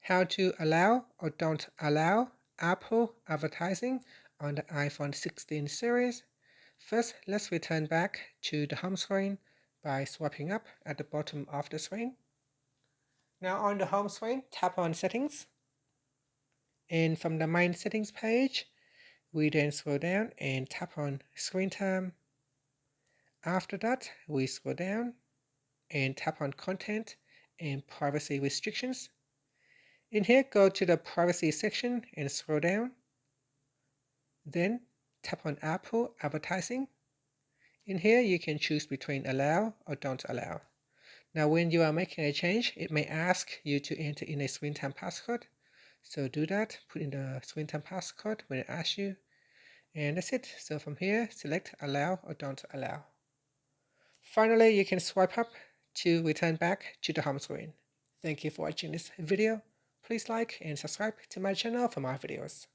how to allow or don't allow Apple advertising on the iPhone 16 series. First, let's return back to the home screen by swiping up at the bottom of the screen. Now on the home screen, tap on Settings. And from the main settings page, we then scroll down and tap on Screen Time. After that, we scroll down and tap on Content and Privacy Restrictions. In here, go to the Privacy section and scroll down. Then tap on Apple Advertising. In here, you can choose between allow or don't allow. Now, when you are making a change, it may ask you to enter in a screen time passcode. So do that, put in the screen time passcode when it asks you. And that's it. So from here, select allow or don't allow. Finally, you can swipe up to return back to the home screen. Thank you for watching this video. Please like and subscribe to my channel for more videos.